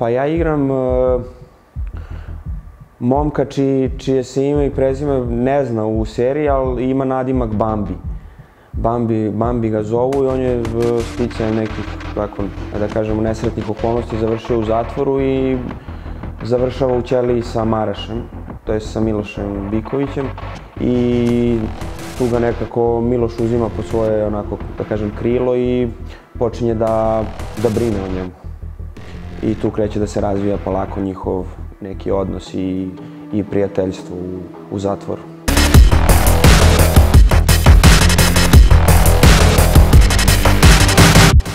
Pa ja igram momka čije se ime i prezime ne zna u seriji, ali ima nadimak Bambi. Bambi ga zovu i on je sticajem nekih, tako da kažemo, nesretnih okolnosti završio u zatvoru i završava u ćeliji sa Marašem, to je sa Milošem Bikovićem, i tu ga nekako Miloš uzima pod svoje, onako, da kažem, krilo i počinje da brine o njemu. I tu kreće da se razvija polako njihov neki odnos i prijateljstvo u zatvoru.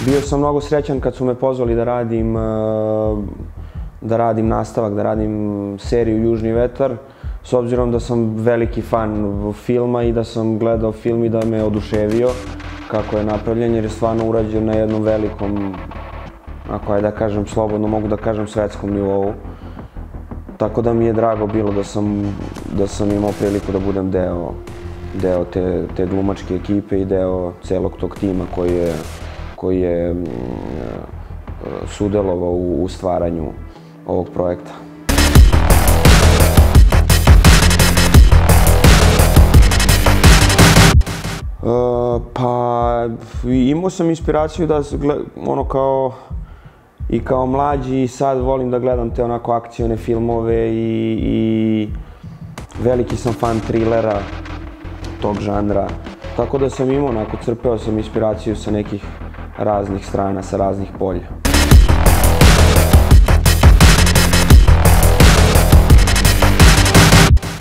Bio sam mnogo srećan kad su me pozvali da radim nastavak, da radim seriju Južni vetar, s obzirom da sam veliki fan filma i da sam gledao film i da me oduševio kako je napravljen, jer je stvarno urađen na jednom velikom, ako je da kažem slobodno, mogu da kažem svetskom nivou. Tako da mi je drago bilo da sam imao priliku da budem deo te glumačke ekipe i deo celog tog tima koji je sudelovao u stvaranju ovog projekta. Pa imao sam inspiraciju da ono kao mlađi i sad volim da gledam te onako akcione filmove i veliki sam fan trilera tog žanra. Tako da sam imao onako, crpeo sam inspiraciju sa nekih raznih strana, sa raznih polja.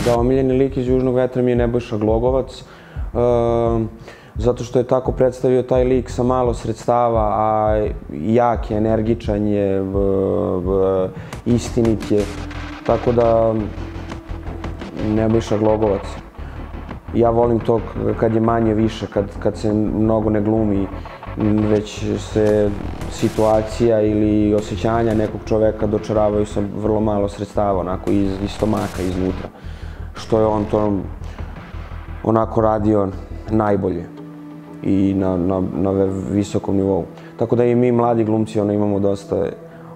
Da, omiljeni lik iz Južnog vetra mi je Nebojša Glogovac, zato što je tako predstavio taj lik sa malo sredstava, a jak je, energičan je, istinit je, tako da Nebojša Glogovac. Ja volim to kad je manje više, kad se mnogo ne glumi, već se situacija ili osjećanja nekog čoveka dočaravaju sa vrlo malo sredstava, onako iz stomaka, iznutra. Što je on to onako radio najbolje i na visokom nivou. Tako da i mi mladi glumci imamo dosta,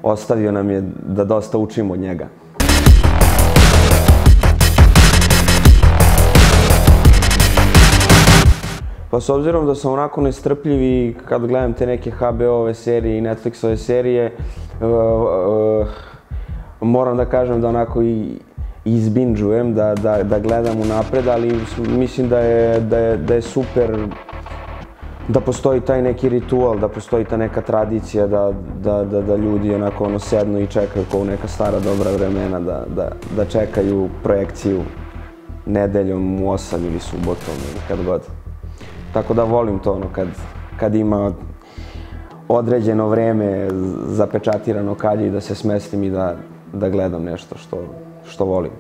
ostavio nam je da dosta učimo od njega. Pa s obzirom da sam onako nestrpljiv i kad gledam te neke HBO-ove serije i Netflix-ove serije, moram da kažem da onako i izbinđujem, da gledam unapred, ali mislim da je super da postoji taj neki ritual, da postoji ta neka tradicija, da ljudi onako sednu i čekaju kao u neka stara dobra vremena, da čekaju projekciju nedeljom u 8 ili subotom ili kad god. Tako da volim to kad ima određeno vreme zapečatirano kad je i da se smestim i da gledam nešto što volim.